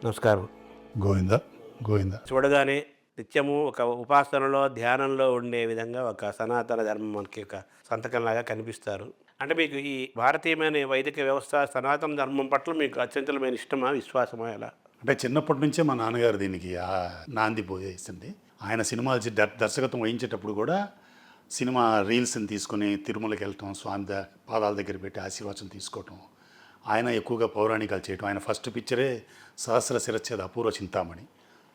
నమస్కారం. గోవింద గోవింద. చూడగానే నిత్యము ఒక ఉపాసనలో, ధ్యానంలో ఉండే విధంగా ఒక సనాతన ధర్మం మనకి ఒక సంతకంలాగా కనిపిస్తారు. అంటే మీకు ఈ భారతీయమైన వైదిక వ్యవస్థ, సనాతన ధర్మం పట్ల మీకు అత్యంతమైన ఇష్టమా? విశ్వాసమా? ఎలా? అంటే చిన్నప్పటి నుంచే మా నాన్నగారు దీనికి నాంది పోయేసింది. ఆయన సినిమా దర్శకత్వం వహించేటప్పుడు కూడా సినిమా రీల్స్ని తీసుకుని తిరుమలకి వెళ్ళటం, స్వామి పాదాల దగ్గర పెట్టి ఆశీర్వాచం తీసుకోవటం, ఆయన ఎక్కువగా పౌరాణికాలు చేయటం. ఆయన ఫస్ట్ పిక్చరే సహస్ర శిరచ్ఛేద అపూర్వ చింతామణి,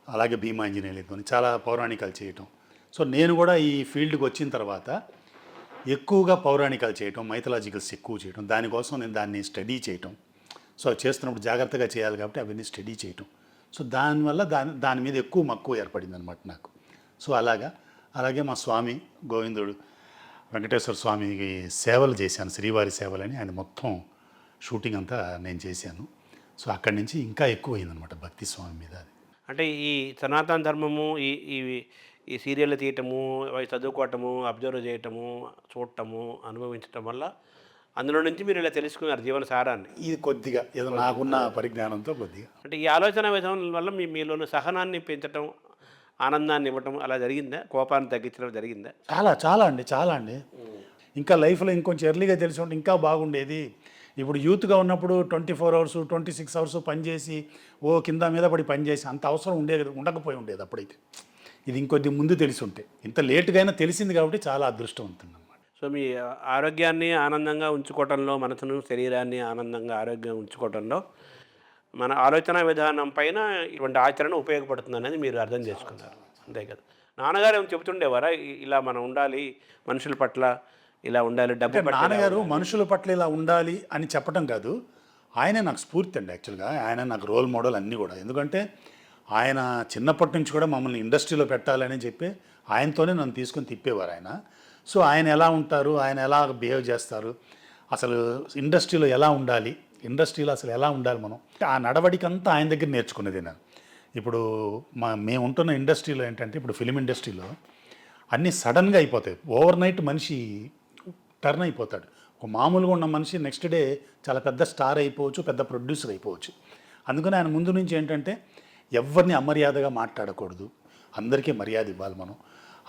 అలాగే భీమాంజనేయులతోని చాలా పౌరాణికాలు చేయటం. సో నేను కూడా ఈ ఫీల్డ్కి వచ్చిన తర్వాత ఎక్కువగా పౌరాణికాలు చేయటం, మైథలాజికల్స్ ఎక్కువ చేయటం, దానికోసం నేను దాన్ని స్టడీ చేయటం. సో చేస్తున్నప్పుడు జాగ్రత్తగా చేయాలి కాబట్టి అవన్నీ స్టడీ చేయటం. సో దానివల్ల దాని మీద ఎక్కువ మక్కువ ఏర్పడింది అనమాట నాకు. సో అలాగే మా స్వామి గోవిందుడు వెంకటేశ్వర స్వామికి సేవలు చేశాను, శ్రీవారి సేవలని. ఆయన మొత్తం షూటింగ్ అంతా నేను చేశాను. సో అక్కడి నుంచి ఇంకా ఎక్కువ అయిందనమాట భక్తి స్వామి మీద. అది అంటే ఈ సనాతన ధర్మము, ఈ ఈ ఈ సీరియళ్ళు తీయటము, అవి చదువుకోవటము, అబ్జర్వ్ చేయటము, చూడటము, అనుభవించటం వల్ల అందులో నుంచి మీరు ఇలా తెలుసుకున్నారు జీవన సారాన్ని. ఇది కొద్దిగా ఏదో నాకున్న పరిజ్ఞానంతో కొద్దిగా. అంటే ఈ ఆలోచన విధానం వల్ల మీలోని సహనాన్ని పెంచటం, ఆనందాన్ని ఇవ్వటం అలా జరిగిందా? కోపాన్ని తగ్గించడం జరిగిందా? చాలా అండి. ఇంకా లైఫ్లో ఇంకొంచెం ఎర్లీగా తెలిసి ఉంటే ఇంకా బాగుండేది. ఇప్పుడు యూత్గా ఉన్నప్పుడు 24 అవర్స్ 26 అవర్స్ పనిచేసి కింద మీద పడి పనిచేసి అంత అవసరం ఉండకపోయి ఉండేది అప్పుడైతే. ఇది ఇంకొద్ది ముందు తెలిసి ఉంటే, ఇంత లేటుగా అయినా తెలిసింది కాబట్టి చాలా అదృష్టవంతుంది అన్నమాట. సో మీ ఆరోగ్యాన్ని ఆనందంగా ఉంచుకోవటంలో, మనసును శరీరాన్ని ఆనందంగా ఆరోగ్యంగా ఉంచుకోవటంలో మన ఆలోచన విధానం పైన ఇటువంటి ఆచరణ ఉపయోగపడుతుంది అనేది మీరు అర్థం చేసుకున్నారు, అంతే కదా? నాన్నగారు ఏమైనా చెబుతుండేవారా ఇలా మనం ఉండాలి, మనుషుల పట్ల ఇలా ఉండాలి, డబ్బు పట్ల? నాన్నగారు మనుషుల పట్ల ఇలా ఉండాలి అని చెప్పడం కాదు, ఆయనే నాకు స్ఫూర్తి అండి. యాక్చువల్గా ఆయన నాకు రోల్ మోడల్ అన్నీ కూడా. ఎందుకంటే ఆయన చిన్నప్పటి నుంచి కూడా మమ్మల్ని ఇండస్ట్రీలో పెట్టాలని చెప్పి ఆయనతోనే నన్ను తీసుకొని తిప్పేవారు ఆయన. సో ఆయన ఎలా ఉంటారు, ఆయన ఎలా బిహేవ్ చేస్తారు, అసలు ఇండస్ట్రీలో ఎలా ఉండాలి, ఇండస్ట్రీలో అసలు ఎలా ఉండాలి మనం, ఆ నడవడికంతా ఆయన దగ్గర నేర్చుకునేది నేను. ఇప్పుడు మేము ఉంటున్న ఇండస్ట్రీలో ఏంటంటే, ఇప్పుడు ఫిలిం ఇండస్ట్రీలో అన్నీ సడన్గా అయిపోతాయి. ఓవర్ నైట్ మనిషి టర్న్ అయిపోతాడు. ఒక మామూలుగా ఉన్న మనిషి నెక్స్ట్ డే చాలా పెద్ద స్టార్ అయిపోవచ్చు, పెద్ద ప్రొడ్యూసర్ అయిపోవచ్చు. అందుకని ఆయన ముందు నుంచి ఏంటంటే ఎవరిని అమర్యాదగా మాట్లాడకూడదు, అందరికీ మర్యాద ఇవ్వాలి, మనం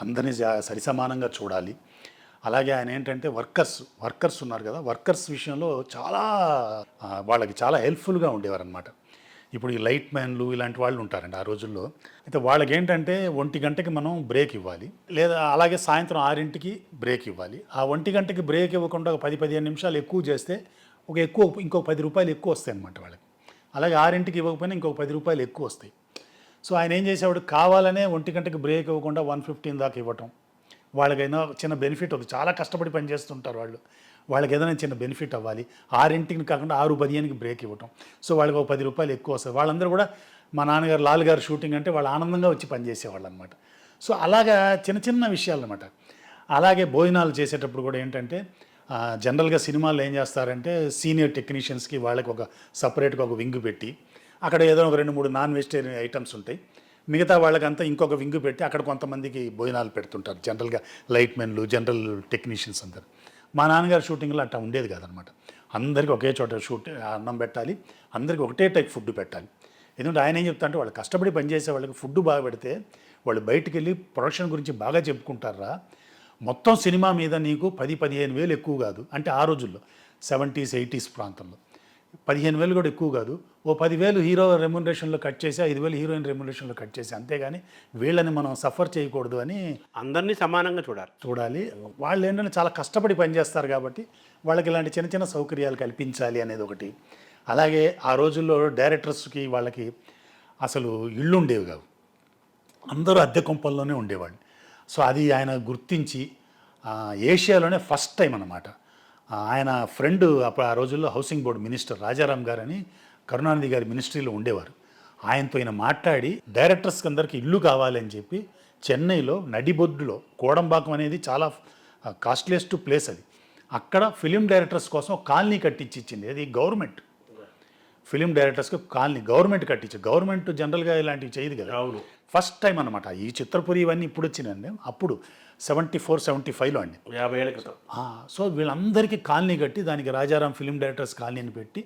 అందరినీ సరిసమానంగా చూడాలి. అలాగే ఆయన ఏంటంటే వర్కర్స్ ఉన్నారు కదా, వర్కర్స్ విషయంలో వాళ్ళకి చాలా హెల్ప్ఫుల్గా ఉండేవారు అనమాట. ఇప్పుడు ఈ లైట్ మ్యాన్లు ఇలాంటి వాళ్ళు ఉంటారండి ఆ రోజుల్లో. అయితే వాళ్ళకి ఏంటంటే 1 గంటకి మనం బ్రేక్ ఇవ్వాలి, లేదా అలాగే సాయంత్రం 6ంటికి బ్రేక్ ఇవ్వాలి. ఆ 1 గంటకి బ్రేక్ ఇవ్వకుండా ఒక 10-15 నిమిషాలు ఎక్కువ చేస్తే ఇంకో 10 రూపాయలు ఎక్కువ వస్తాయి అనమాట వాళ్ళకి. అలాగే 6ంటికి ఇవ్వకపోయినా ఇంకో 10 రూపాయలు ఎక్కువ వస్తాయి. సో ఆయన ఏం చేసేవాడు, కావాలనే 1 గంటకి బ్రేక్ ఇవ్వకుండా 1:15 దాకా ఇవ్వటం. వాళ్ళకైనా చిన్న బెనిఫిట్ అవుతుంది, చాలా కష్టపడి పనిచేస్తుంటారు వాళ్ళు, వాళ్ళకి ఏదైనా చిన్న బెనిఫిట్ అవ్వాలి. 6ంటికి కాకుండా 6:15కి బ్రేక్ ఇవ్వటం. సో వాళ్ళకి ఒక 10 రూపాయలు ఎక్కువ వస్తుంది. వాళ్ళందరూ కూడా మా నాన్నగారు లాల్ గారు షూటింగ్ అంటే వాళ్ళు ఆనందంగా వచ్చి పనిచేసేవాళ్ళు అనమాట. సో అలాగా చిన్న చిన్న విషయాలు అనమాట. అలాగే భోజనాలు చేసేటప్పుడు కూడా ఏంటంటే జనరల్గా సినిమాల్లో ఏం చేస్తారంటే సీనియర్ టెక్నీషియన్స్కి వాళ్ళకి ఒక సపరేట్గా ఒక వింగ్ పెట్టి అక్కడ ఏదో ఒక 2-3 నాన్ వెజిటేరియన్ ఐటమ్స్ ఉంటాయి. మిగతా వాళ్ళకంతా ఇంకొక వింగ్ పెట్టి అక్కడ కొంతమందికి భోజనాలు పెడుతుంటారు, జనరల్గా లైట్ మెన్లు, జనరల్ టెక్నీషియన్స్ అందరు. మా నాన్నగారు షూటింగ్లో అట్లా ఉండేది కాదనమాట. అందరికీ ఒకే చోట అన్నం పెట్టాలి, అందరికీ ఒకటే టైప్ ఫుడ్ పెట్టాలి. ఎందుకంటే ఆయన ఏం చెప్తా అంటే, వాళ్ళు కష్టపడి పనిచేసే వాళ్ళకి ఫుడ్ బాగా పెడితే వాళ్ళు బయటికి వెళ్ళి ప్రొడక్షన్ గురించి బాగా చెప్పుకుంటారా, మొత్తం సినిమా మీద నీకు 10-15 వేలు ఎక్కువ కాదు. అంటే ఆ రోజుల్లో 70s 80s ప్రాంతంలో 15 వేలు కూడా ఎక్కువ కాదు. ఓ 10,000 హీరో రెమ్యునరేషన్లో కట్ చేసి 5,000 హీరోయిన్ రెమ్యునరేషన్లో కట్ చేసి, అంతేగాని వీళ్ళని మనం సఫర్ చేయకూడదు అని అందరినీ సమానంగా చూడాలి. వాళ్ళు ఏంటంటే చాలా కష్టపడి పనిచేస్తారు కాబట్టి వాళ్ళకి ఇలాంటి చిన్న చిన్న సౌకర్యాలు కల్పించాలి అనేది ఒకటి. అలాగే ఆ రోజుల్లో డైరెక్టర్స్కి వాళ్ళకి అసలు ఇళ్ళు ఉండేవి కావు, అందరూ అద్దె కొంపల్లోనే ఉండేవాళ్ళు. సో అది ఆయన గుర్తించి ఏషియాలోనే ఫస్ట్ టైం అన్నమాట. ఆయన ఫ్రెండ్ అప్పుడు ఆ రోజుల్లో హౌసింగ్ బోర్డు మినిస్టర్ రాజారాం గారని కరుణానిధి గారి మినిస్ట్రీలో ఉండేవారు. ఆయనతో ఆయన మాట్లాడి డైరెక్టర్స్కి అందరికీ ఇల్లు కావాలని చెప్పి చెన్నైలో నడిబొడ్డులో కోడంబాకం అనేది చాలా కాస్ట్లీయెస్ట్ ప్లేస్ అది. అక్కడ ఫిలిం డైరెక్టర్స్ కోసం కాలనీ కట్టించి ఇచ్చింది. అది గవర్నమెంట్ ఫిలిం డైరెక్టర్స్కి కాలనీ గవర్నమెంట్ కట్టించి. గవర్నమెంట్ జనరల్గా ఇలాంటివి చేయదు కదా, అవును, ఫస్ట్ టైం అనమాట. ఈ చిత్రపురి ఇవన్నీ ఇప్పుడు వచ్చినాయండి, అప్పుడు 74-75లో అండి, 50 ఏళ్ళ క్రితం. సో వీళ్ళందరికీ కాలనీ కట్టి దానికి రాజారాం ఫిలిం డైరెక్టర్స్ కాలనీని పెట్టి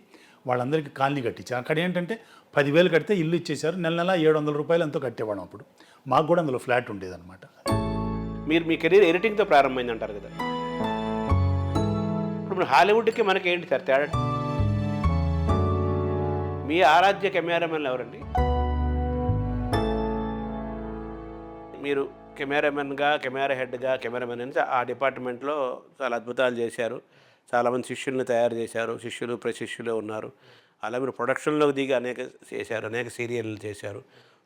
వాళ్ళందరికీ కాలనీ కట్టించారు. అక్కడ ఏంటంటే 10,000 కడితే ఇల్లు ఇచ్చేశారు. నెల నెల 700 రూపాయలు ఎంతో కట్టేవాళ్ళం అప్పుడు. మాకు కూడా అందులో ఫ్లాట్ ఉండేదన్నమాట. మీరు మీ కెరీర్ ఎడిటింగ్తో ప్రారంభమైంది అంటారు కదా. ఇప్పుడు హాలీవుడ్కి మనకి ఏంటి సార్ తేడా? మీ ఆరాధ్య కెమెరామెన్లు ఎవరండి? మీరు కెమెరామెన్గా, కెమెరా హెడ్గా, కెమెరామెన్ అని ఆ డిపార్ట్మెంట్లో చాలా అద్భుతాలు చేశారు. చాలామంది శిష్యుల్ని తయారు చేశారు. శిష్యులు ప్రశిష్యులు ఉన్నారు. అలా మీరు ప్రొడక్షన్లోకి దిగి అనేక చేశారు, అనేక సీరియళ్ళు చేశారు.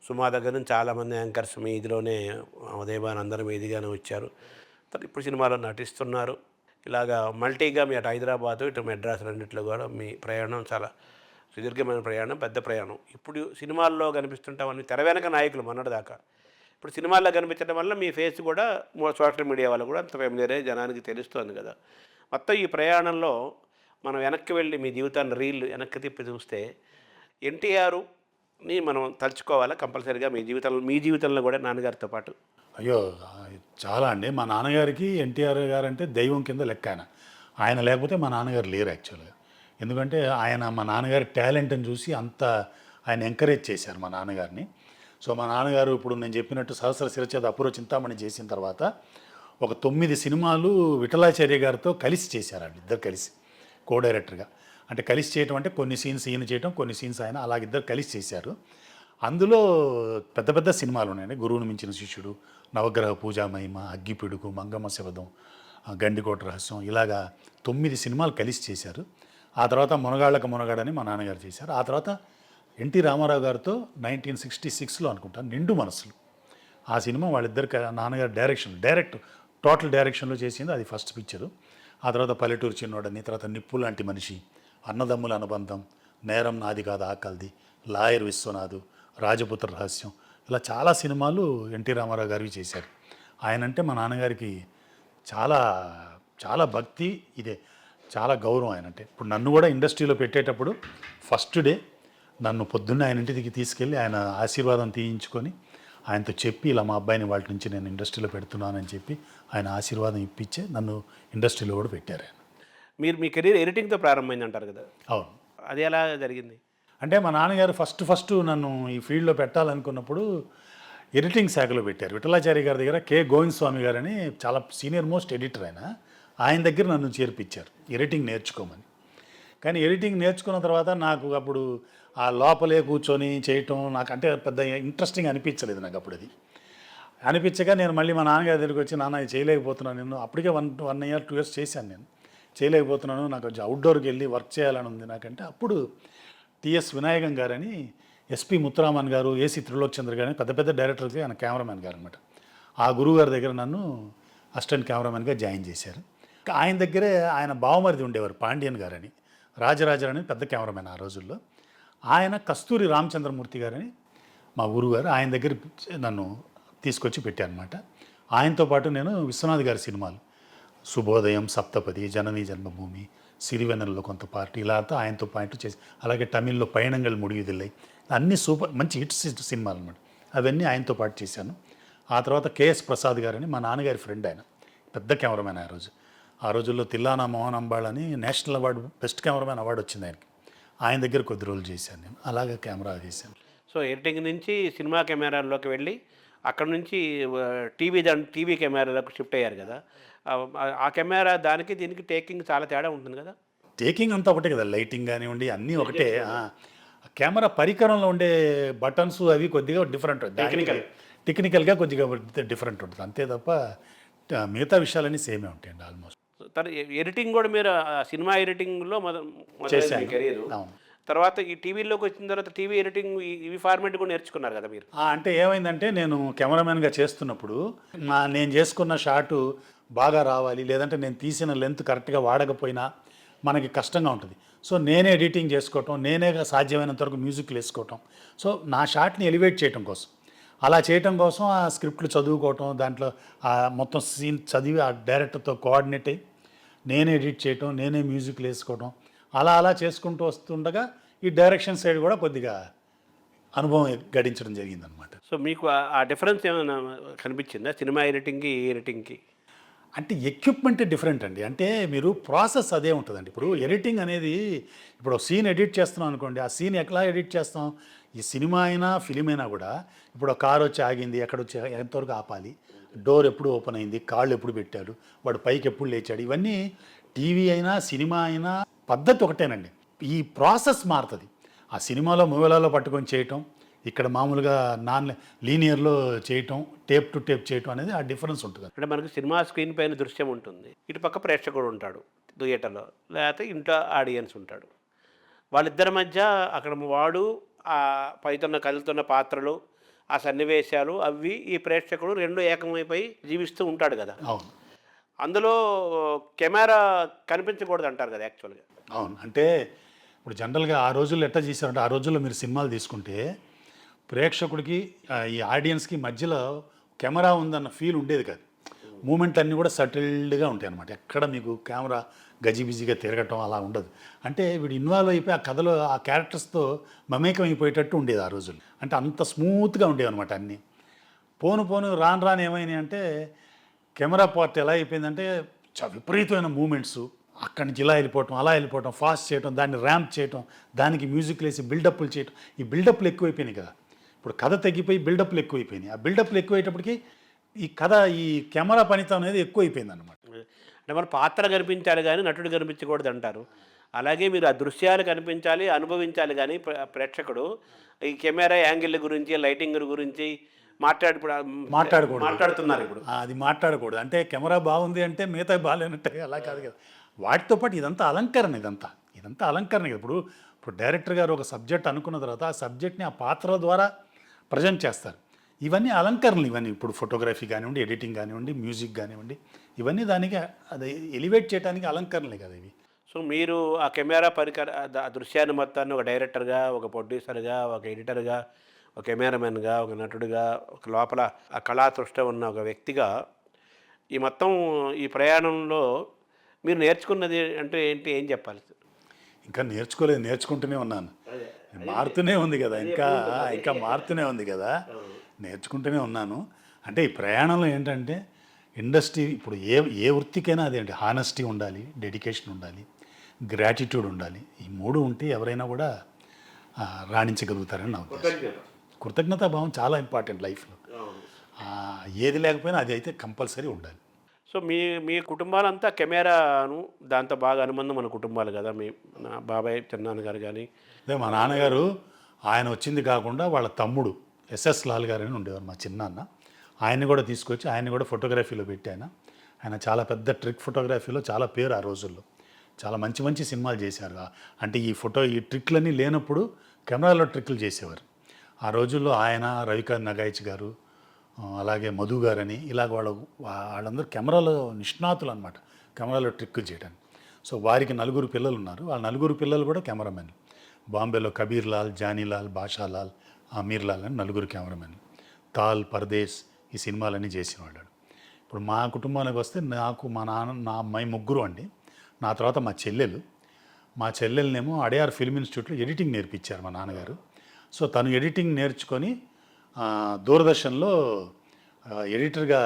సుమా దగ్గర నుంచి చాలామంది యాంకర్స్ మీ ఇదిలోనే ఉదయభాన్ అందరూ మీ ఇదిగానే వచ్చారు. ఇప్పుడు సినిమాలో నటిస్తున్నారు. ఇలాగా మల్టీగా మీ అటు హైదరాబాదు ఇటు మెడ్రాస్ రెండిట్లో కూడా మీ ప్రయాణం చాలా సుదీర్ఘమైన ప్రయాణం, పెద్ద ప్రయాణం. ఇప్పుడు సినిమాల్లో కనిపిస్తుంటామని తెర వెనక నాయకులు మొన్నటిదాకా. ఇప్పుడు సినిమాల్లో కనిపించడం వల్ల మీ ఫేస్ కూడా సోషల్ మీడియా వల్ల కూడా అంత ఫెమిలియరే జనానికి తెలుస్తోంది కదా. మొత్తం ఈ ప్రయాణంలో మనం వెనక్కి వెళ్ళి మీ జీవితాన్ని రీల్ వెనక్కి తిప్పి చూస్తే ఎన్టీఆర్ని మనం తలుచుకోవాలా కంపల్సరీగా మీ జీవితంలో కూడా నాన్నగారితో పాటు? అయ్యో చాలా అండి. మా నాన్నగారికి ఎన్టీఆర్ గారు అంటే దైవం కింద లెక్క. ఆయన లేకపోతే మా నాన్నగారు లేరు యాక్చువల్గా. ఎందుకంటే ఆయన మా నాన్నగారి టాలెంట్ని చూసి అంత ఆయన ఎంకరేజ్ చేశారు మా నాన్నగారిని. సో మా నాన్నగారు ఇప్పుడు నేను చెప్పినట్టు సహస్ర శిరచేత అపూర్వ చింతామణి చేసిన తర్వాత ఒక 9 సినిమాలు విఠలాచార్య గారితో కలిసి చేశారు. ఇద్దరు కలిసి కో డైరెక్టర్గా. అంటే కలిసి చేయటం అంటే కొన్ని సీన్స్ ఈయన చేయటం, కొన్ని సీన్స్ ఆయన, అలాగిద్దరు కలిసి చేశారు. అందులో పెద్ద పెద్ద సినిమాలు ఉన్నాయండి. గురువును మించిన శిష్యుడు, నవగ్రహ పూజా మహిమ, అగ్గిపిడుగు, మంగమ్మ శబదం, గండికోట రహస్యం, ఇలాగా 9 సినిమాలు కలిసి చేశారు. ఆ తర్వాత మునగాళ్ళకు మునగాడని మా నాన్నగారు చేశారు. ఆ తర్వాత ఎన్టీ రామారావు గారితో 1966లో అనుకుంటా నిండు మనసులు, ఆ సినిమా వాళ్ళిద్దరు నాన్నగారు టోటల్ డైరెక్షన్లో చేసింది. అది ఫస్ట్ పిక్చరు. ఆ తర్వాత పల్లెటూరు చిన్నోడని, తర్వాత నిప్పు లాంటి మనిషి, అన్నదమ్ముల అనుబంధం, నేరం నాది కాదు ఆకల్ది, లాయర్ విశ్వనాథు, రాజపుత్ర రహస్యం, ఇలా చాలా సినిమాలు ఎన్టీ రామారావు గారికి చేశారు. ఆయనంటే మా నాన్నగారికి చాలా చాలా భక్తి, ఇదే చాలా గౌరవం ఆయనంటే. ఇప్పుడు నన్ను కూడా ఇండస్ట్రీలో పెట్టేటప్పుడు ఫస్ట్ డే నన్ను పొద్దున్నే ఆయన ఇంటికి తీసుకెళ్ళి ఆయన ఆశీర్వాదం తీయించుకొని ఆయనతో చెప్పి ఇలా మా అబ్బాయిని వాటి నుంచి నేను ఇండస్ట్రీలో పెడుతున్నానని చెప్పి ఆయన ఆశీర్వాదం ఇప్పించే నన్ను ఇండస్ట్రీలో కూడా పెట్టారు ఆయన. మీరు మీ కెరీర్ ఎడిటింగ్తో ప్రారంభమైంది అంటారు కదా. అవును. అది ఎలా జరిగింది? అంటే మా నాన్నగారు ఫస్ట్ నన్ను ఈ ఫీల్డ్లో పెట్టాలనుకున్నప్పుడు ఎడిటింగ్ శాఖలో పెట్టారు. విఠలాచార్య గారి దగ్గర కె గోవింద్ స్వామి గారని చాలా సీనియర్ మోస్ట్ ఎడిటర్ ఆయన దగ్గర నన్ను చేర్పించారు ఎడిటింగ్ నేర్చుకోమని. కానీ ఎడిటింగ్ నేర్చుకున్న తర్వాత నాకు అప్పుడు ఆ లోపలే కూర్చొని చేయటం నాకు అంటే పెద్ద ఇంట్రెస్టింగ్ అనిపించలేదు. నాకు అప్పుడు అది అనిపించగా నేను మళ్ళీ మా నాన్నగారి దగ్గరికి వచ్చి, నాన్న ఇది చేయలేకపోతున్నాను, నేను అప్పటికే 1 year 2 years చేశాను, నేను చేయలేకపోతున్నాను, నాకు కొంచెం అవుట్డోర్కి వెళ్ళి వర్క్ చేయాలని ఉంది నాకంటే, అప్పుడు టిఎస్ వినాయకం గారని, ఎస్పి ముత్తురామన్ గారు, ఏసీ త్రిలోక్ చంద్ర గారని పెద్ద పెద్ద డైరెక్టర్కి ఆయన కెమెరామెన్ గారు అనమాట. ఆ గురువు గారి దగ్గర నన్ను అసిస్టెంట్ కెమెరామెన్గా జాయిన్ చేశారు. ఆయన దగ్గరే ఆయన బావమరిది ఉండేవారు, పాండ్యన్ గారని, రాజరాజని పెద్ద కెమెరామెన్ ఆ రోజుల్లో. ఆయన కస్తూరి రామచంద్రమూర్తి గారని మా గురువుగారు, ఆయన దగ్గర నన్ను తీసుకొచ్చి పెట్టారనమాట. ఆయనతో పాటు నేను విశ్వనాథ్ గారి సినిమాలు శుభోదయం, సప్తపది, జననీ జన్మభూమి, సిరివెన్నెలలో కొంత పార్టీ, ఇలా అంతా ఆయనతో పాటు చేసి, అలాగే తమిళ్లో పయనంగల్ ముడియుదిల్లై, అన్నీ సూపర్ మంచి హిట్స్ సినిమాలు అనమాట. అవన్నీ ఆయనతో పాటు చేశాను. ఆ తర్వాత కేఎస్ ప్రసాద్ గారని మా నాన్నగారి ఫ్రెండ్, ఆయన పెద్ద కెమెరామెన్. ఆ రోజుల్లో తిల్లానా మోహన్ అంబాళ్ అని national award best cameraman award వచ్చింది ఆయనకి. ఆయన దగ్గర కొద్ది రోజులు చేశాను నేను, అలాగే కెమెరా చేశాను. సో ఎడిటింగ్ నుంచి సినిమా కెమెరాల్లోకి వెళ్ళి అక్కడ నుంచి టీవీ కెమెరాలకు షిఫ్ట్ అయ్యారు కదా. ఆ కెమెరా దానికి దీనికి టేకింగ్ చాలా తేడా ఉంటుంది కదా. టేకింగ్ అంతా ఒకటే కదా, లైటింగ్ కానివ్వండి అన్నీ ఒకటే. కెమెరా పరికరంలో ఉండే బటన్స్ అవి కొద్దిగా డిఫరెంట్ ఉంటుంది, టెక్నికల్గా కొద్దిగా డిఫరెంట్ ఉంటుంది అంతే తప్ప మిగతా విషయాలన్నీ సేమే ఉంటాయండి ఆల్మోస్ట్. ఎడిటింగ్ కూడా మీరు సినిమా ఎడిటింగ్లో చేశాను. కెరీర్ అవును. తర్వాత ఈ టీవీలోకి వచ్చిన తర్వాత టీవీ ఎడిటింగ్ ఇవి ఫార్మాట్ కూడా నేర్చుకున్నారు కదా మీరు. అంటే ఏమైందంటే నేను కెమెరామెన్గా చేస్తున్నప్పుడు నేను చేసుకున్న షాటు బాగా రావాలి, లేదంటే నేను తీసిన లెంత్ కరెక్ట్గా వాడకపోయినా మనకి కష్టంగా ఉంటుంది. సో నేనే ఎడిటింగ్ చేసుకోవటం, నేనే సాధ్యమైనంత వరకు మ్యూజిక్లు వేసుకోవటం, సో నా షాట్ని ఎలివేట్ చేయటం కోసం, అలా చేయటం కోసం ఆ స్క్రిప్ట్లు చదువుకోవటం, దాంట్లో ఆ మొత్తం సీన్ చదివి ఆ డైరెక్టర్తో కోఆర్డినేట్ అయ్యి నేనే ఎడిట్ చేయటం, నేనే మ్యూజిక్లు వేసుకోవటం, అలా చేసుకుంటూ వస్తుండగా ఈ డైరెక్షన్ సైడ్ కూడా కొద్దిగా అనుభవం గడించడం జరిగిందనమాట. సో మీకు ఆ డిఫరెన్స్ ఏమైనా కనిపించిందా సినిమా ఎడిటింగ్కి ఈ ఎడిటింగ్కి? అంటే ఎక్విప్మెంట్ డిఫరెంట్ అండి. అంటే మీరు ప్రాసెస్ అదే ఉంటుందండి. ఇప్పుడు ఎడిటింగ్ అనేది ఇప్పుడు సీన్ ఎడిట్ చేస్తున్నాం అనుకోండి, ఆ సీన్ ఎట్లా ఎడిట్ చేస్తాం? ఈ సినిమా అయినా ఫిలిం అయినా కూడా ఇప్పుడు ఒక కారు వచ్చి ఆగింది, ఎక్కడొచ్చి ఎంతవరకు ఆపాలి, డోర్ ఎప్పుడు ఓపెన్ అయింది, కాళ్ళు ఎప్పుడు పెట్టాడు, వాడు పైకి ఎప్పుడు లేచాడు, ఇవన్నీ టీవీ అయినా సినిమా అయినా పద్ధతి ఒకటేనండి. ఈ ప్రాసెస్ మారుతుంది. ఆ సినిమాలో మూవీలలో పట్టుకొని చేయటం, ఇక్కడ మామూలుగా నాన్ లీనియర్లో చేయటం, టేప్ టు టేప్ చేయటం అనేది ఆ డిఫరెన్స్ ఉంటుంది. అంటే మనకు సినిమా స్క్రీన్ పైన దృశ్యం ఉంటుంది, ఇటు పక్క ప్రేక్షకుడు ఉంటాడు థియేటర్లో, లేకపోతే ఇంట్లో ఆడియన్స్ ఉంటాడు. వాళ్ళిద్దరి మధ్య అక్కడ వాడు ఆ పైతున్న కదులుతున్న పాత్రలు, ఆ సన్నివేశాలు అవి ఈ ప్రేక్షకుడు రెండు ఏకమైపోయి జీవిస్తూ ఉంటాడు కదా. అవును, అందులో కెమెరా కనిపించకూడదు అంటారు కదా యాక్చువల్గా. అవును. అంటే ఇప్పుడు జనరల్గా ఆ రోజుల్లో ఎట్లా చేశారంటే, ఆ రోజుల్లో మీరు సినిమాలు తీసుకుంటే ప్రేక్షకుడికి ఈ ఆడియన్స్కి మధ్యలో కెమెరా ఉందన్న ఫీల్ ఉండేది కాదు. మూమెంట్ అన్నీ కూడా సటిల్డ్గా ఉంటాయి అన్నమాట. ఎక్కడ మీకు కెమెరా గజిబిజిగా తిరగటం అలా ఉండదు. అంటే వీడు ఇన్వాల్వ్ అయిపోయి ఆ కథలో ఆ క్యారెక్టర్స్తో మమేకం అయిపోయేటట్టు ఉండేది ఆ రోజుల్లో. అంటే అంత స్మూత్గా ఉండేవి అనమాట అన్నీ. పోను పోను రాను ఏమైనాయి అంటే కెమెరా పార్ట్ ఎలా అయిపోయిందంటే విపరీతమైన మూమెంట్స్, అక్కడి నుంచి ఇలా వెళ్ళిపోవటం, అలా వెళ్ళిపోవటం, ఫాస్ట్ చేయటం, దాన్ని ర్యాంప్ చేయటం, దానికి మ్యూజిక్లు వేసి బిల్డప్లు చేయటం. ఈ బిల్డప్లు ఎక్కువైపోయినాయి కదా. ఇప్పుడు కథ తగ్గిపోయి బిల్డప్లు ఎక్కువైపోయినాయి. ఆ బిల్డప్లు ఎక్కువయ్యేటప్పటికి ఈ కథ ఈ కెమెరా పనితో అనేది ఎక్కువైపోయింది అనమాట. అంటే మన పాత్ర కనిపించాలి కానీ నటుడు కనిపించకూడదు అంటారు. అలాగే మీరు ఆ దృశ్యాలు కనిపించాలి, అనుభవించాలి కానీ ప్రేక్షకుడు ఈ కెమెరా యాంగిల్ గురించి, లైటింగ్ గురించి మాట్లాడుతున్నారు ఇప్పుడు. అది మాట్లాడకూడదు. అంటే కెమెరా బాగుంది అంటే మిగతా బాగాలేనట్టే అలా కాదు కదా. వాటితో పాటు ఇదంతా అలంకరణ, ఇదంతా అలంకరణ కదా. ఇప్పుడు డైరెక్టర్ గారు ఒక సబ్జెక్ట్ అనుకున్న తర్వాత ఆ సబ్జెక్ట్ని ఆ పాత్రల ద్వారా ప్రజెంట్ చేస్తారు. ఇవన్నీ అలంకరణలు. ఇవన్నీ ఇప్పుడు ఫోటోగ్రఫీ కానివ్వండి, ఎడిటింగ్ కానివ్వండి, మ్యూజిక్ కానివ్వండి, ఇవన్నీ దానికి అది ఎలివేట్ చేయడానికి అలంకరణలే కదా ఇవి. సో మీరు ఆ కెమెరా ఆ దృశ్యాన్ని మొత్తాన్ని ఒక డైరెక్టర్గా, ఒక ప్రొడ్యూసర్గా, ఒక ఎడిటర్గా, ఒక కెమెరామెన్గా, ఒక నటుడిగా, ఒక లోపల ఆ కళా తృష్ట ఉన్న ఒక వ్యక్తిగా ఈ మొత్తం ఈ ప్రయాణంలో మీరు నేర్చుకున్నది అంటే ఏంటి, ఏం చెప్పాలి? ఇంకా నేర్చుకోలేదు, నేర్చుకుంటూనే ఉన్నాను. మారుతూనే ఉంది కదా, ఇంకా మారుతూనే ఉంది కదా, నేర్చుకుంటూనే ఉన్నాను. అంటే ఈ ప్రయాణంలో ఏంటంటే ఇండస్ట్రీ ఇప్పుడు ఏ వృత్తికైనా అదేంటి, హానెస్టీ ఉండాలి, డెడికేషన్ ఉండాలి, గ్రాటిట్యూడ్ ఉండాలి. ఈ మూడు ఉంటే ఎవరైనా కూడా రాణించగలుగుతారని నా ఉద్దేశం. కృతజ్ఞతాభావం చాలా ఇంపార్టెంట్ లైఫ్లో. ఏది లేకపోయినా అది అయితే కంపల్సరీ ఉండాలి. సో మీ కుటుంబాలంతా కెమెరాను దాంతో బాగా అనుబంధం మన కుటుంబాలు కదా. నా బాబాయ్ చిన్నాన్నగారు కానీ, అదే మా నాన్నగారు, ఆయన వచ్చింది కాకుండా వాళ్ళ తమ్ముడు ఎస్ఎస్ లాల్ గారు అని ఉండేవారు మా చిన్నాన్న. ఆయన్ని కూడా తీసుకొచ్చి ఆయన్ని కూడా ఫోటోగ్రఫీలో పెట్టాను. ఆయన చాలా పెద్ద ట్రిక్ ఫోటోగ్రఫీలో చాలా పేరు ఆ రోజుల్లో. చాలా మంచి మంచి సినిమాలు చేశారు. అంటే ఈ ట్రిక్లన్నీ లేనప్పుడు కెమెరాలో ట్రిక్లు చేసేవారు ఆ రోజుల్లో. ఆయన, రవికాంత్ నగాయిచ్ గారు, అలాగే మధు గారని, ఇలాగ వాళ్ళందరూ కెమెరాలో నిష్ణాతులు అనమాట, కెమెరాలో ట్రిక్కులు చేయడానికి. సో వారికి 4 పిల్లలు ఉన్నారు. వాళ్ళ 4 పిల్లలు కూడా కెమెరామెన్. బాంబేలో కబీర్ లాల్, జానీలాల్, బాషాలాల్, అమీర్లాల్ అని 4 కెమెరామెన్. తాల్, పర్దేశ్ ఈ సినిమాలన్నీ చేసిన వాళ్ళు. ఇప్పుడు మా కుటుంబానికి వస్తే నాకు మా నాన్న, నా అమ్మాయి 3 అండి. నా తర్వాత మా చెల్లెలనేమో అడయార్ ఫిల్మ్ ఇన్స్టిట్యూట్లో ఎడిటింగ్ నేర్పించారు మా నాన్నగారు. సో తను ఎడిటింగ్ నేర్చుకొని దూరదర్శన్లో ఎడిటర్గా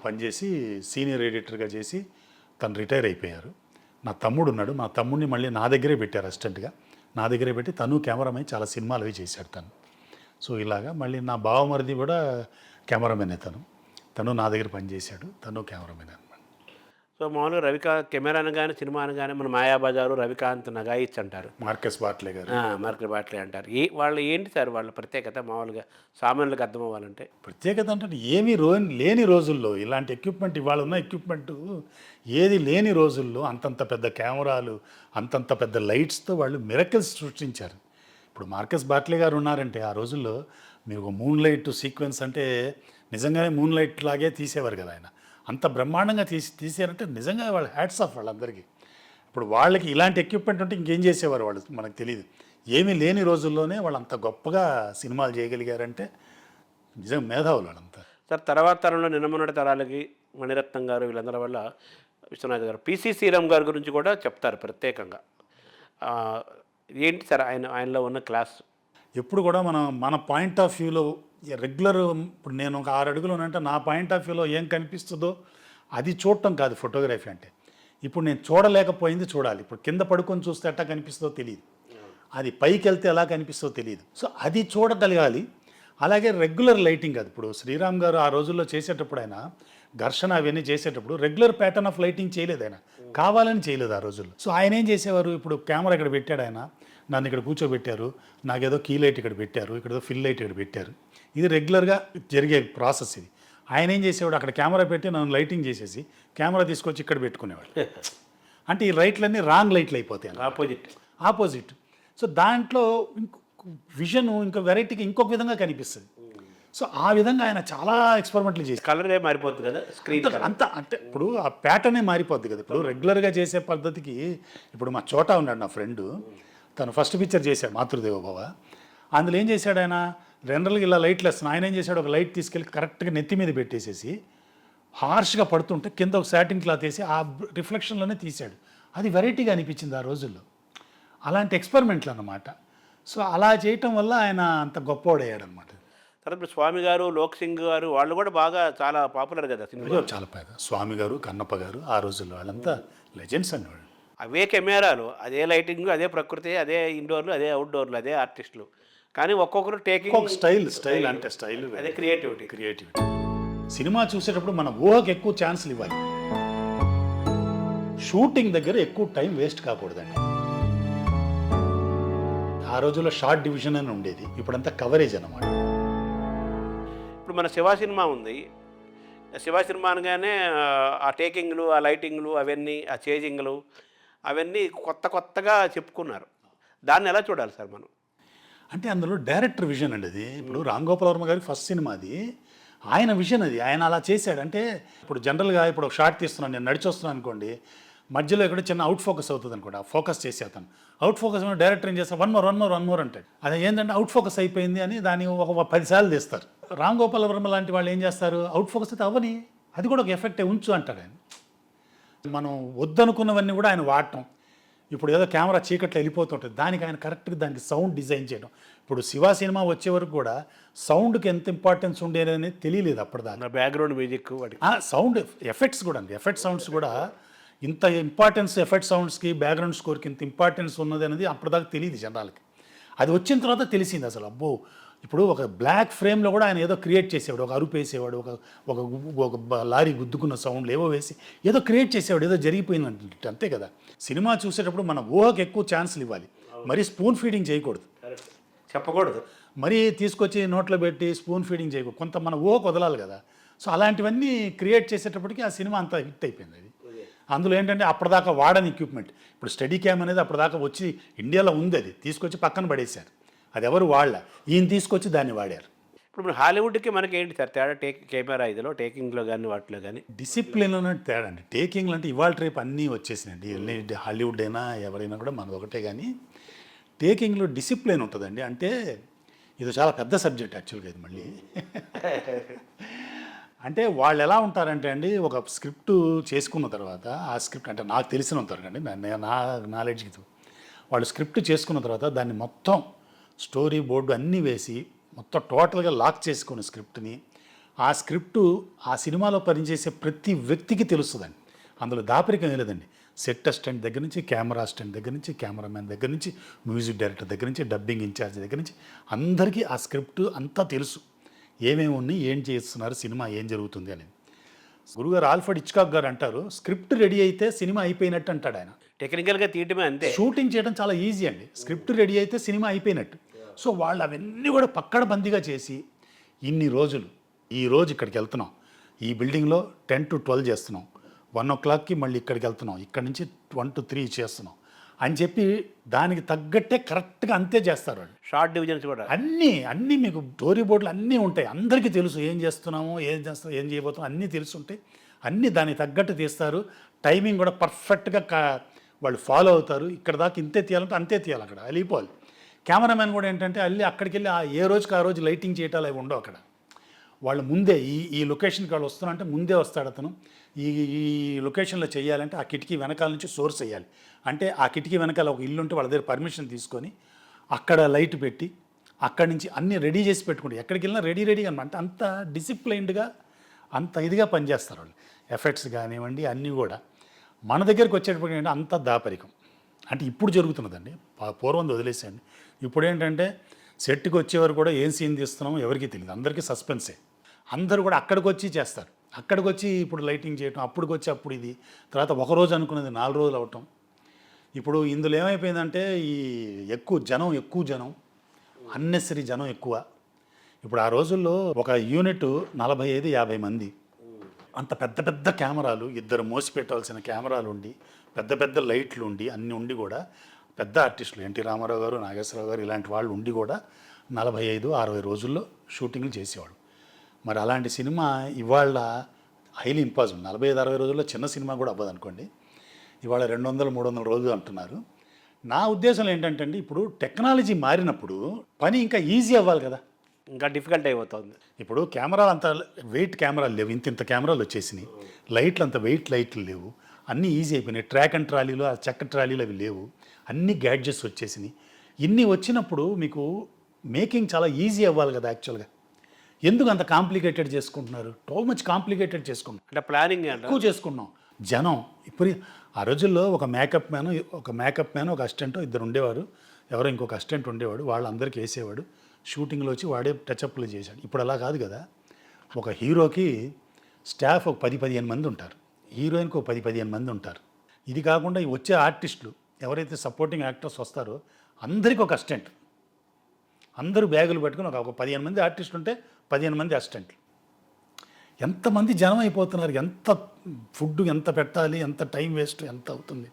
పనిచేసి, సీనియర్ ఎడిటర్గా చేసి తను రిటైర్ అయిపోయారు. నా తమ్ముడు ఉన్నాడు. మా తమ్ముడిని మళ్ళీ నా దగ్గరే పెట్టారు అసిస్టెంట్గా. నా దగ్గరే పెట్టి తను కెమెరామెన్, చాలా సినిమాలు అవి చేశాడు తను. సో ఇలాగా మళ్ళీ నా బావమరిది కూడా కెమెరామెనే. తను నా దగ్గర పనిచేశాడు. తను కెమెరామెన్ అనమాట. సో మామూలుగా కెమెరా అనగానే, సినిమా అనగానే మన మాయాబజారు, రవికాంత్ నగాయిచ్ అంటారు, మార్కస్ బాట్లే గారు, మార్కెట్ బాట్లే అంటారు. వాళ్ళు ఏంటి సార్ వాళ్ళ ప్రత్యేకత? మామూలుగా సామాన్యులకు అర్థం అవ్వాలంటే ప్రత్యేకత అంటే ఏమీ లేని రోజుల్లో ఇలాంటి ఎక్విప్మెంట్, ఇవాళ ఉన్న ఎక్విప్మెంట్ ఏది లేని రోజుల్లో అంతంత పెద్ద కెమెరాలు, అంతంత పెద్ద లైట్స్తో వాళ్ళు మిరకల్స్ సృష్టించారు. ఇప్పుడు మార్కస్ బాట్లే గారు ఉన్నారంటే ఆ రోజుల్లో మీరు మూన్ లైట్ సీక్వెన్స్ అంటే నిజంగానే మూన్ లైట్ లాగే తీసేవారు కదా ఆయన. అంత బ్రహ్మాండంగా తీసారంటే నిజంగా వాళ్ళ హ్యాట్స్ ఆఫ్ వాళ్ళందరికీ. ఇప్పుడు వాళ్ళకి ఇలాంటి ఎక్విప్మెంట్ ఉంటే ఇంకేం చేసేవారు వాళ్ళు మనకు తెలియదు. ఏమీ లేని రోజుల్లోనే వాళ్ళు అంత గొప్పగా సినిమాలు చేయగలిగారంటే నిజంగా మేధావులు వాళ్ళంతా. సార్ తర్వాత తరంలో నిన్నమొన్నటి తరాలకి మణిరత్నం గారు వీళ్ళందరి వల్ల విశ్వనాథ్ గారు, పిసి శ్రీరామ్ గారి గురించి కూడా చెప్తారు ప్రత్యేకంగా. ఏంటి సార్ ఆయనలో ఉన్న క్లాస్? ఎప్పుడు కూడా మన పాయింట్ ఆఫ్ వ్యూలో రెగ్యులర్, ఇప్పుడు నేను ఒక 6 అడుగులు అంటే నా పాయింట్ ఆఫ్ వ్యూలో ఏం కనిపిస్తుందో అది చూడటం కాదు ఫోటోగ్రఫీ అంటే. ఇప్పుడు నేను చూడలేకపోయింది చూడాలి. ఇప్పుడు కింద పడుకొని చూస్తే ఎట్టా కనిపిస్తుందో తెలియదు, అది పైకి వెళ్తే ఎలా కనిపిస్తుందో తెలియదు. సో అది చూడగలగాలి. అలాగే రెగ్యులర్ లైటింగ్ అది. ఇప్పుడు శ్రీరామ్ గారు ఆ రోజుల్లో చేసేటప్పుడు ఆయన ఘర్షణ అవన్నీ చేసేటప్పుడు రెగ్యులర్ ప్యాటర్న్ ఆఫ్ లైటింగ్ చేయలేదు, ఆయన కావాలని చేయలేదు ఆ రోజుల్లో. సో ఆయన ఏం చేసేవారు, ఇప్పుడు కెమెరా ఇక్కడ పెట్టాడు ఆయన, నన్ను ఇక్కడ కూర్చోబెట్టారు, నాకేదో కీ లైట్ ఇక్కడ పెట్టారు, ఇక్కడేదో ఫిల్ లైట్ ఇక్కడ పెట్టారు, ఇది రెగ్యులర్గా జరిగే ప్రాసెస్ ఇది. ఆయన ఏం చేసేవాడు, అక్కడ కెమెరా పెట్టి నన్ను లైటింగ్ చేసేసి కెమెరా తీసుకొచ్చి ఇక్కడ పెట్టుకునేవాడు. అంటే ఈ లైట్లన్నీ రాంగ్ లైట్లు అయిపోతాయి, ఆపోజిట్. సో దాంట్లో విజన్ ఇంకా వెరైటీగా ఇంకొక విధంగా కనిపిస్తుంది. సో ఆ విధంగా ఆయన చాలా ఎక్స్పెరిమెంట్లు చేసి కలరే మారిపోతుంది కదా స్క్రీన్ అంతా. అంటే ఇప్పుడు ఆ ప్యాటర్నే మారిపోద్ది కదా. ఇప్పుడు రెగ్యులర్గా చేసే పద్ధతికి ఇప్పుడు మా చోటా ఉన్నాడు నా ఫ్రెండు, తను ఫస్ట్ పిక్చర్ చేశాడు మాతృదేవోభవ. అందులో ఏం చేశాడు ఆయన, జనరల్గా ఇలా లైట్లు వేస్తున్నాను, ఆయన ఏం చేశాడు, ఒక లైట్ తీసుకెళ్ళి కరెక్ట్గా నెత్తి మీద పెట్టేసేసి హార్ష్గా పడుతుంటే కింద ఒక సాటిన్ క్లాత్ వేసి ఆ రిఫ్లెక్షన్లోనే తీశాడు. అది వెరైటీగా అనిపించింది ఆ రోజుల్లో. అలాంటి ఎక్స్పెరిమెంట్లు అన్నమాట. సో అలా చేయటం వల్ల ఆయన అంత గొప్పవాడయ్యాడు అనమాట. తర్వాత ఇప్పుడు స్వామి గారు, లోక్ సింగ్ గారు వాళ్ళు కూడా బాగా చాలా పాపులర్ కదా సినిమా. చాలా పెద్ద స్వామి గారు, కన్నప్ప గారు ఆ రోజుల్లో వాళ్ళంతా లెజెండ్స్ అన్నవాడు. అవే కెమెరాలు, అదే లైటింగ్, అదే ప్రకృతి, అదే ఇండోర్లు, అదే అవుట్డోర్లు, అదే ఆర్టిస్టులు, కానీ ఒక్కొక్కరు టేకింగ్ స్టైల్ అంటే స్టైల్, అదే క్రియేటివిటీ. సినిమా చూసేటప్పుడు మన ఊహకు ఎక్కువ ఛాన్స్లు ఇవ్వాలి. షూటింగ్ దగ్గర ఎక్కువ టైం వేస్ట్ కాకూడదండి. ఆ రోజుల్లో షార్ట్ డివిజన్ అని ఉండేది, ఇప్పుడంతా కవరేజ్ అన్నమాట. ఇప్పుడు మన శివ సినిమా ఉంది, శివ సినిమా అనగానే ఆ టేకింగ్లు, ఆ లైటింగ్లు, అవన్నీ ఆ చేజింగ్లు అవన్నీ కొత్తగా చెప్పుకున్నారు. దాన్ని ఎలా చూడాలి సార్ మనం? అంటే అందులో డైరెక్టర్ విజన్ అండి అది. ఇప్పుడు రామ్ గోపాల్ వర్మ గారి ఫస్ట్ సినిమా అది, ఆయన విజన్ అది, ఆయన అలా చేశాడు. అంటే ఇప్పుడు జనరల్గా ఇప్పుడు ఒక షార్ట్ తీస్తున్నాను, నేను నడిచి వస్తున్నాను అనుకోండి, మధ్యలో ఇక్కడ చిన్న అవుట్ ఫోకస్ అవుతుంది అనుకోండి, ఆ ఫోకస్ చేసేస్తాను. అవుట్ ఫోకస్ డైరెక్టర్ ఏం చేస్తారు, వన్ మోర్ అంటాడు. అది ఏంటంటే అవుట్ ఫోకస్ అయిపోయింది అని దాన్ని ఒక 10 సార్లు తీస్తారు. రామ్ గోపాల్ వర్మ లాంటి వాళ్ళు ఏం చేస్తారు, అవుట్ ఫోకస్ అయితే అవ్వని, అది కూడా ఒక ఎఫెక్టే ఉంచు అంటాడు ఆయన. మనం వద్దనుకున్నవన్నీ కూడా ఆయన వాడటం. ఇప్పుడు ఏదో కెమెరా చీకట్లో వెళ్ళిపోతుంటుంది, దానికి ఆయన కరెక్ట్గా దానికి సౌండ్ డిజైన్ చేయడం. ఇప్పుడు శివ సినిమా వచ్చే వరకు కూడా సౌండ్కి ఎంత ఇంపార్టెన్స్ ఉండేదని తెలియలేదు అప్పటిదాకా. బ్యాక్గ్రౌండ్ మ్యూజిక్, సౌండ్ ఎఫెక్ట్స్ కూడా అండి, ఎఫెక్ట్ సౌండ్స్ కూడా ఇంత ఇంపార్టెన్స్, ఎఫెక్ట్ సౌండ్స్కి బ్యాక్గ్రౌండ్ స్కోర్కి ఇంత ఇంపార్టెన్స్ ఉన్నది అనేది అప్పటిదాకా తెలియదు జనాలకి. అది వచ్చిన తర్వాత తెలిసింది అసలు. అబ్బో, ఇప్పుడు ఒక బ్లాక్ ఫ్రేమ్లో కూడా ఆయన ఏదో క్రియేట్ చేసేవాడు, ఒక అరుపు వేసేవాడు, ఒక లారీ గుద్దుకున్న సౌండ్లు ఏవో వేసి ఏదో క్రియేట్ చేసేవాడు, ఏదో జరిగిపోయింది అంతే కదా. సినిమా చూసేటప్పుడు మన ఊహకు ఎక్కువ ఛాన్స్లు ఇవ్వాలి, మరీ స్పూన్ ఫీడింగ్ చేయకూడదు, చెప్పకూడదు, మరీ తీసుకొచ్చి నోట్లో పెట్టి స్పూన్ ఫీడింగ్ చేయకూడదు, కొంత మన ఊహకు వదలాలి కదా. సో అలాంటివన్నీ క్రియేట్ చేసేటప్పటికి ఆ సినిమా అంతా హిట్ అయిపోయింది. అది అందులో ఏంటంటే అప్పటిదాకా వాడని ఎక్విప్మెంట్, ఇప్పుడు స్టడీ క్యామ్ అనేది అప్పటిదాకా వచ్చి ఇండియాలో ఉంది, అది తీసుకొచ్చి పక్కన పడేశారు, అది ఎవరు వాళ్ళ, ఈయన తీసుకొచ్చి దాన్ని వాడారు. ఇప్పుడు హాలీవుడ్కి మనకి ఏంటి సార్ తేడా, కెమెరా ఇదిలో టేకింగ్లో కానీ వాటిలో కానీ? డిసిప్లిన్ అన్నట్టు తేడా అండి. టేకింగ్లు అంటే ఇవాళ రేపు అన్నీ వచ్చేసినాయండి, హాలీవుడ్ అయినా ఎవరైనా కూడా మనది ఒకటే. కానీ టేకింగ్లో డిసిప్లిన్ ఉంటుందండి. అంటే ఇది చాలా పెద్ద సబ్జెక్ట్ యాక్చువల్గా ఇది మళ్ళీ. అంటే వాళ్ళు ఎలా ఉంటారంటే అండి, ఒక స్క్రిప్ట్ చేసుకున్న తర్వాత ఆ స్క్రిప్ట్ అంటే నాకు తెలిసినంత వరకు అండి, నా నాలెడ్జ్కి వాళ్ళు స్క్రిప్ట్ చేసుకున్న తర్వాత దాన్ని మొత్తం స్టోరీ బోర్డు అన్నీ వేసి మొత్తం టోటల్గా లాక్ చేసుకున్న స్క్రిప్ట్ని, ఆ స్క్రిప్టు ఆ సినిమాలో పనిచేసే ప్రతి వ్యక్తికి తెలుస్తుందండి. అందులో దాపరికం ఏం లేదండి. సెట్ అసిస్టెంట్ దగ్గర నుంచి, కెమెరా అసిస్టెంట్ దగ్గర నుంచి, కెమెరామ్యాన్ దగ్గర నుంచి, మ్యూజిక్ డైరెక్టర్ దగ్గర నుంచి, డబ్బింగ్ ఇన్ఛార్జ్ దగ్గర నుంచి అందరికీ ఆ స్క్రిప్ట్ అంతా తెలుసు, ఏమేమి ఉన్నాయి, ఏం చేస్తున్నారు, సినిమా ఏం జరుగుతుంది అనేది. గురుగారు ఆల్ఫర్డ్ హిచ్కాక్ గారు అంటారు, స్క్రిప్ట్ రెడీ అయితే సినిమా అయిపోయినట్టు అంటాడు ఆయన. టెక్నికల్గా తీయటమే అంతే, షూటింగ్ చేయడం చాలా ఈజీ అండి, స్క్రిప్ట్ రెడీ అయితే సినిమా అయిపోయినట్టు. సో వాళ్ళు అవన్నీ కూడా పక్కడబందీగా చేసి ఇన్ని రోజులు, ఈ రోజు ఇక్కడికి వెళ్తున్నాం, ఈ బిల్డింగ్లో 10 to 12 చేస్తున్నాం, 1 o'clockకి మళ్ళీ ఇక్కడికి వెళ్తున్నాం, ఇక్కడ నుంచి 1 to 3 చేస్తున్నాం అని చెప్పి దానికి తగ్గట్టే కరెక్ట్గా అంతే చేస్తారు వాళ్ళు. షార్ట్ డివిజన్స్ కూడా అన్నీ మీకు స్టోరీ బోర్డులు అన్నీ ఉంటాయి, అందరికీ తెలుసు ఏం చేస్తున్నామో, ఏం చేయబోతున్నామో అన్నీ తెలుసుంటాయి, అన్నీ దానికి తగ్గట్టు తీస్తారు. టైమింగ్ కూడా పర్ఫెక్ట్గా వాళ్ళు ఫాలో అవుతారు. ఇక్కడ దాకా ఇంతే తీయాలంటే అంతే తీయాలి, అక్కడ వెళ్ళిపోవాలి. కెమెరామెన్ కూడా ఏంటంటే అక్కడికి వెళ్ళి ఏ రోజుకి ఆ రోజు లైటింగ్ చేయటాలు అవి ఉండవు అక్కడ. వాళ్ళు ముందే ఈ లొకేషన్కి వాళ్ళు వస్తున్నారంటే ముందే వస్తాడు అతను, ఈ లొకేషన్లో చేయాలంటే ఆ కిటికీ వెనకాల నుంచి సోర్స్ వేయాలి, అంటే ఆ కిటికీ వెనకాల ఒక ఇల్లు ఉంటే వాళ్ళ దగ్గర పర్మిషన్ తీసుకొని అక్కడ లైట్ పెట్టి అక్కడి నుంచి అన్నీ రెడీ చేసి పెట్టుకుంటే ఎక్కడికి వెళ్ళినా రెడీ అనమాట. అంత డిసిప్లైన్డ్గా అంత ఇదిగా పనిచేస్తారు వాళ్ళు. ఎఫెక్ట్స్ కానివ్వండి అన్నీ కూడా. మన దగ్గరికి వచ్చేటప్పటికి ఏంటంటే అంత దాపరికం. అంటే ఇప్పుడు జరుగుతున్నదండి, పూర్వం వదిలేసేయండి. ఇప్పుడు ఏంటంటే సెట్కి వచ్చేవారు కూడా ఏం సీన్ తీస్తున్నామో ఎవరికీ తెలియదు, అందరికీ సస్పెన్సే. అందరూ కూడా అక్కడికి వచ్చి చేస్తారు. అక్కడికి వచ్చి ఇప్పుడు లైటింగ్ చేయటం, అప్పుడుకి వచ్చి అప్పుడు ఇది, తర్వాత ఒకరోజు అనుకున్నది 4 రోజులు అవటం. ఇప్పుడు ఇందులో ఏమైపోయిందంటే ఈ ఎక్కువ జనం అన్నెసరీ జనం ఎక్కువ. ఇప్పుడు ఆ రోజుల్లో ఒక యూనిట్ 45-50 మంది, అంత పెద్ద పెద్ద కెమెరాలు, ఇద్దరు మోసి పెట్టాల్సిన కెమెరాలు ఉండి, పెద్ద పెద్ద లైట్లు ఉండి, అన్నీ ఉండి కూడా పెద్ద ఆర్టిస్టులు ఎన్టీ రామారావు గారు, నాగేశ్వరరావు గారు ఇలాంటి వాళ్ళు ఉండి కూడా 45-60 రోజుల్లో షూటింగ్లు చేసేవాళ్ళు. మరి అలాంటి సినిమా ఇవాళ హైలీ ఇంపాసిబుల్. 45-60 రోజుల్లో చిన్న సినిమా కూడా అవ్వదు అనుకోండి. ఇవాళ 200-300 రోజులు అంటున్నారు. నా ఉద్దేశం ఏంటంటే అండి, ఇప్పుడు టెక్నాలజీ మారినప్పుడు పని ఇంకా ఈజీ అవ్వాలి కదా, ఇంకా డిఫికల్ట్ అయిపోతుంది. ఇప్పుడు కెమెరాలు అంత వెయిట్ కెమెరాలు లేవు, ఇంత కెమెరాలు వచ్చేసినాయి. లైట్లు అంత వెయిట్ లైట్లు లేవు, అన్నీ ఈజీ అయిపోయినాయి. ట్రాక్ అండ్ ట్రాలీలు, ఆ చెక్క ట్రాలీలు అవి లేవు, అన్ని గ్యాడ్జెట్స్ వచ్చేసినాయి. ఇన్ని వచ్చినప్పుడు మీకు మేకింగ్ చాలా ఈజీ అవ్వాలి కదా యాక్చువల్గా. ఎందుకు అంత కాంప్లికేటెడ్ చేసుకుంటున్నారు? టూ మచ్ కాంప్లికేటెడ్ చేసుకుంటున్నాం, అంటే ప్లానింగ్ ఎక్కువ చేసుకున్నాం. జనం ఇప్పుడు ఆ రోజుల్లో ఒక మేకప్ మ్యాన్ ఒక అసిస్టెంట్ ఇద్దరు ఉండేవారు, ఎవరో ఇంకొక అసిస్టెంట్ ఉండేవాడు, వాళ్ళందరికీ వేసేవాడు. షూటింగ్లో వచ్చి వాడే టచ్అప్లు చేశాడు. ఇప్పుడు అలా కాదు కదా. ఒక హీరోకి స్టాఫ్ ఒక 10-15 మంది ఉంటారు, హీరోయిన్కి ఒక 10-15 మంది ఉంటారు. ఇది కాకుండా ఈ వచ్చే ఆర్టిస్టులు ఎవరైతే సపోర్టింగ్ యాక్టర్స్ వస్తారో అందరికీ ఒక అసిస్టెంట్. అందరూ బ్యాగులు పట్టుకుని ఒక 15 మంది ఆర్టిస్టులు ఉంటే 15 మంది అసిస్టెంట్లు. ఎంతమంది జనం అయిపోతున్నారు, ఎంత ఫుడ్ ఎంత పెట్టాలి, ఎంత టైం వేస్ట్ ఎంత అవుతుంది.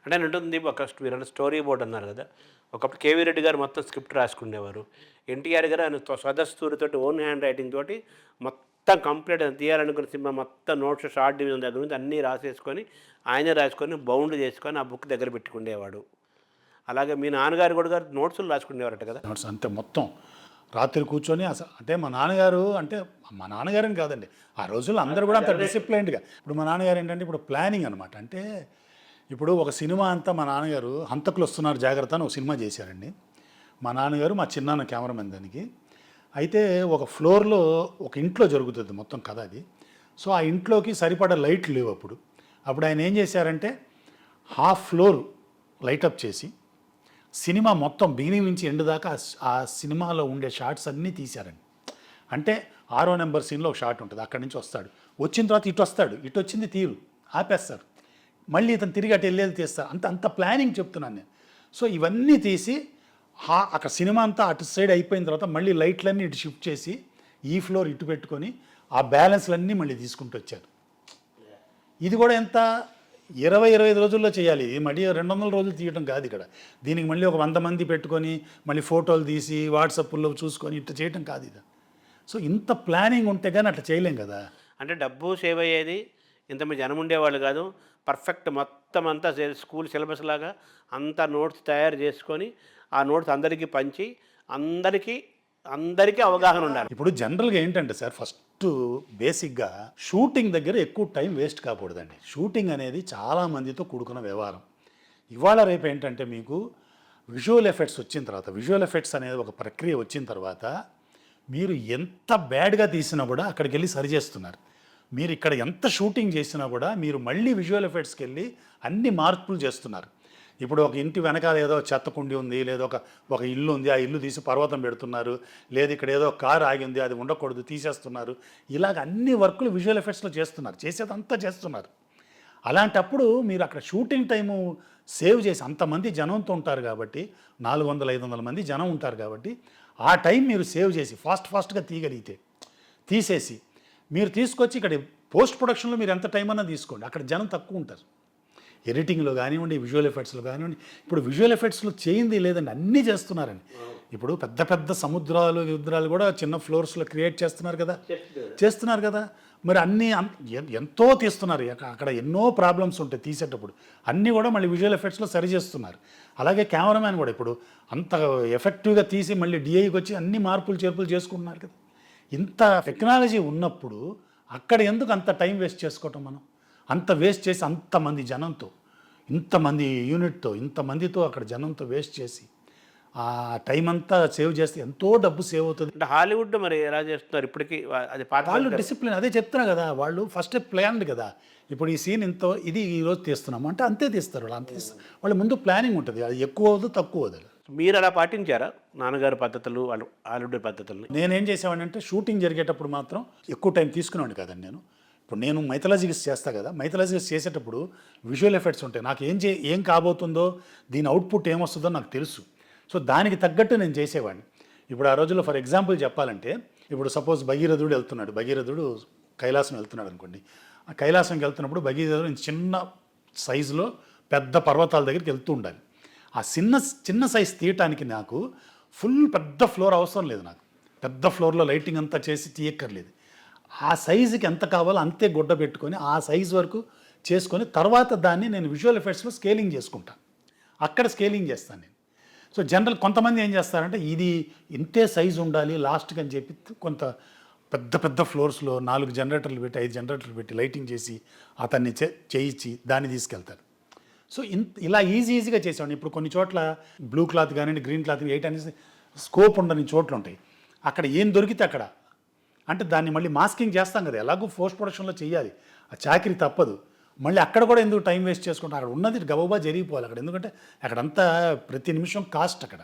అంటే ఉంటుంది ఒక మీరు స్టోరీ బోర్డ్ అన్నారు కదా, ఒకప్పుడు కేవీ రెడ్డి గారు మొత్తం స్క్రిప్ట్ రాసుకునేవారు. ఎన్టీఆర్ గారు ఆయన స్వదస్తూరితోటి ఓన్ హ్యాండ్ రైటింగ్ తోటి మొత్తం కంప్లీట్ తీయాలనుకున్న సినిమా మొత్తం నోట్స్ షార్ట్ డివిజన్ దగ్గర నుంచి అన్నీ రాసేసుకొని ఆయనే రాసుకొని బౌండ్ చేసుకొని ఆ బుక్ దగ్గర పెట్టుకునేవాడు. అలాగే మీ నాన్నగారు కూడా నోట్స్లు రాసుకునేవారట కదా. నోట్స్ అంతే మొత్తం రాత్రి కూర్చొని అసలు అంటే మా నాన్నగారని కాదండి, ఆ రోజుల్లో అందరూ కూడా అంత డిసిప్లైన్డ్గా. ఇప్పుడు మా నాన్నగారు ఏంటంటే ఇప్పుడు ప్లానింగ్ అనమాట. అంటే ఇప్పుడు ఒక సినిమా అంతా మా నాన్నగారు హంతకులు వస్తున్నారు జాగ్రత్త అని ఒక సినిమా చేశారండి. మా నాన్నగారు మా చిన్నాన్న కెమెరామెన్ దానికి. అయితే ఒక ఫ్లోర్లో ఒక ఇంట్లో జరుగుతుంది మొత్తం కథ అది. సో ఆ ఇంట్లోకి సరిపడా లైట్లు లేవు అప్పుడు ఆయన ఏం చేశారంటే హాఫ్ ఫ్లోర్ లైటప్ చేసి సినిమా మొత్తం బిగినింగ్ నుంచి ఎండ్ దాకా ఆ సినిమాలో ఉండే షార్ట్స్ అన్నీ తీశారండి. అంటే 6వ నెంబర్ సీన్లో ఒక షార్ట్ ఉంటుంది, అక్కడి నుంచి వస్తాడు, వచ్చిన తర్వాత ఇటు వస్తాడు, ఇటు వచ్చింది తీరు ఆపేస్తారు, మళ్ళీ ఇతను తిరిగి అటు వెళ్ళేది తీస్తారు. అంత ప్లానింగ్ చెప్తున్నాను నేను. సో ఇవన్నీ తీసి అక్కడ సినిమా అంతా అటు సైడ్ అయిపోయిన తర్వాత మళ్ళీ లైట్లన్నీ ఇటు షిఫ్ట్ చేసి ఈ ఫ్లోర్ ఇటు పెట్టుకొని ఆ బ్యాలెన్స్లన్నీ మళ్ళీ తీసుకుంటూ వచ్చారు. ఇది కూడా ఎంత 20-25 రోజుల్లో చేయాలి. ఇది మళ్ళీ 200 రోజులు తీయడం కాదు ఇక్కడ. దీనికి మళ్ళీ ఒక 100 మంది పెట్టుకొని మళ్ళీ ఫోటోలు తీసి వాట్సాప్లో చూసుకొని ఇట్లా చేయటం కాదు ఇది. సో ఇంత ప్లానింగ్ ఉంటే కానీ అట్లా చేయలేం కదా. అంటే డబ్బు సేవ్ అయ్యేది, ఇంతమంది జనం ఉండేవాళ్ళు కాదు. పర్ఫెక్ట్ మొత్తం అంతా స్కూల్ సిలబస్ లాగా అంతా నోట్స్ తయారు చేసుకొని ఆ నోట్స్ అందరికీ పంచి అందరికీ అవగాహన ఉండాలి. ఇప్పుడు జనరల్గా ఏంటంటే సార్, ఫస్ట్ బేసిక్గా షూటింగ్ దగ్గర ఎక్కువ టైం వేస్ట్ కాకూడదండి. షూటింగ్ అనేది చాలా మందితో కూడుకున్న వ్యవహారం. ఇవాళ రేపు ఏంటంటే మీకు విజువల్ ఎఫెక్ట్స్ వచ్చిన తర్వాత, విజువల్ ఎఫెక్ట్స్ అనేది ఒక ప్రక్రియ వచ్చిన తర్వాత మీరు ఎంత బ్యాడ్గా తీసినా కూడా అక్కడికి వెళ్ళి సరి చేస్తున్నారు. మీరు ఇక్కడ ఎంత షూటింగ్ చేసినా కూడా మీరు మళ్ళీ విజువల్ ఎఫెక్ట్స్కి వెళ్ళి అన్ని మార్పులు చేస్తున్నారు. ఇప్పుడు ఒక ఇంటి వెనకాల ఏదో చెత్త కుండి ఉంది, లేదా ఒక ఇల్లు ఉంది, ఆ ఇల్లు తీసి పర్వతం పెడుతున్నారు, లేదా ఇక్కడ ఏదో కారు ఆగి ఉంది, అది ఉండకూడదు తీసేస్తున్నారు. ఇలాగ అన్ని వర్కులు విజువల్ ఎఫెక్ట్స్లో చేస్తున్నారు, చేసేదంతా చేస్తున్నారు. అలాంటప్పుడు మీరు అక్కడ షూటింగ్ టైము సేవ్ చేసి, అంతమంది జనంతో ఉంటారు కాబట్టి 400-500 మంది జనం ఉంటారు కాబట్టి ఆ టైం మీరు సేవ్ చేసి ఫాస్ట్గా తీయగలిగితే తీసేసి మీరు తీసుకొచ్చి ఇక్కడ పోస్ట్ ప్రొడక్షన్లో మీరు ఎంత టైం అన్నా తీసుకోండి, అక్కడ జనం తక్కువ ఉంటారు. ఎడిటింగ్లో కానివ్వండి, విజువల్ ఎఫెక్ట్స్లో కానివ్వండి. ఇప్పుడు విజువల్ ఎఫెక్ట్స్లో చేయింది లేదండి, అన్నీ చేస్తున్నారండి. ఇప్పుడు పెద్ద సముద్రాలు యుద్ధాలు కూడా చిన్న ఫ్లోర్స్లో క్రియేట్ చేస్తున్నారు కదా. మరి అన్నీ ఎంతో తీస్తున్నారు. అక్కడ ఎన్నో ప్రాబ్లమ్స్ ఉంటాయి తీసేటప్పుడు, అన్నీ కూడా మళ్ళీ విజువల్ ఎఫెక్ట్స్లో సరి చేస్తున్నారు. అలాగే కెమెరామ్యాన్ కూడా ఇప్పుడు అంత ఎఫెక్టివ్గా తీసి మళ్ళీ డిఐకి వచ్చి అన్ని మార్పులు చేర్పులు చేసుకుంటున్నారు కదా. ఇంత టెక్నాలజీ ఉన్నప్పుడు అక్కడ ఎందుకు అంత టైం వేస్ట్ చేసుకోవటం? మనం అంత వేస్ట్ చేసి అంతమంది జనంతో, ఇంతమంది యూనిట్తో, ఇంతమందితో అక్కడ జనంతో వేస్ట్ చేసి ఆ టైం అంతా సేవ్ చేస్తే ఎంతో డబ్బు సేవ్ అవుతుంది. అంటే హాలీవుడ్ మరి ఎలా చేస్తున్నారు ఇప్పటికీ అది పాత వాళ్ళు డిసిప్లిన్, అదే చెప్తున్నా కదా, వాళ్ళు ఫస్ట్ ప్లాన్డ్ కదా. ఇప్పుడు ఈ సీన్ ఇంత ఇది ఈరోజు తీస్తున్నాము అంటే అంతే తీస్తారు వాళ్ళు, అంతే తీస్తారు. వాళ్ళు ముందు ప్లానింగ్ ఉంటుంది, అది ఎక్కువ అవ్వదు తక్కువ అవ్వదు. మీరు అలా పాటించారా నాన్నగారి పద్ధతులు వాళ్ళు హాలీవుడ్ పద్ధతుల్ని? నేనేం చేసేవాడిని అంటే షూటింగ్ జరిగేటప్పుడు మాత్రం ఎక్కువ టైం తీసుకునేవాడిని కదండి నేను. ఇప్పుడు నేను మైథలాజిక్స్ చేస్తా కదా, మైథలాజిక్స్ చేసేటప్పుడు విజువల్ ఎఫెక్ట్స్ ఉంటాయి. నాకు ఏం కాబోతుందో, దీని అవుట్పుట్ ఏమొస్తుందో నాకు తెలుసు. సో దానికి తగ్గట్టు నేను చేసేవాడిని. ఇప్పుడు ఆ రోజుల్లో ఫర్ ఎగ్జాంపుల్ చెప్పాలంటే, ఇప్పుడు సపోజ్ భగీరథుడు వెళ్తున్నాడు, భగీరథుడు కైలాసం వెళ్తున్నాడు అనుకోండి. ఆ కైలాసంకి వెళ్తున్నప్పుడు భగీరథుడు చిన్న సైజులో పెద్ద పర్వతాల దగ్గరికి వెళ్తూ ఉండాలి. ఆ చిన్న సైజ్ తీయటానికి నాకు ఫుల్ పెద్ద ఫ్లోర్ అవసరం లేదు. నాకు పెద్ద ఫ్లోర్లో లైటింగ్ అంతా చేసి తీయక్కర్లేదు. ఆ సైజుకి ఎంత కావాలో అంతే గుడ్డ పెట్టుకొని ఆ సైజు వరకు చేసుకొని తర్వాత దాన్ని నేను విజువల్ ఎఫెక్ట్స్లో స్కేలింగ్ చేసుకుంటాను. అక్కడ స్కేలింగ్ చేస్తాను నేను. సో జనరల్ కొంతమంది ఏం చేస్తారంటే ఇది ఇంతే సైజు ఉండాలి లాస్ట్కి అని చెప్పి కొంత పెద్ద పెద్ద ఫ్లోర్స్లో 4 జనరేటర్లు పెట్టి 5 జనరేటర్లు పెట్టి లైటింగ్ చేసి అతన్ని చేయించి దాన్ని తీసుకెళ్తారు. సో ఇలా ఈజీగా చేసేవాడిని. ఇప్పుడు కొన్ని చోట్ల బ్లూ క్లాత్ కానివ్వండి, గ్రీన్ క్లాత్ వేయటానికి స్కోప్ ఉండని చోట్ల ఉంటాయి. అక్కడ ఏం దొరికితే అక్కడ అంటే దాన్ని మళ్ళీ మాస్కింగ్ చేస్తాం కదా, ఎలాగో పోస్ట్ ప్రొడక్షన్లో చేయాలి, ఆ చాకరీ తప్పదు. మళ్ళీ అక్కడ కూడా ఎందుకు టైం వేస్ట్ చేసుకుంటాం, అక్కడ ఉన్నది గబగబా జరిగిపోవాలి అక్కడ. ఎందుకంటే అక్కడంతా ప్రతి నిమిషం కాస్ట్ అక్కడ.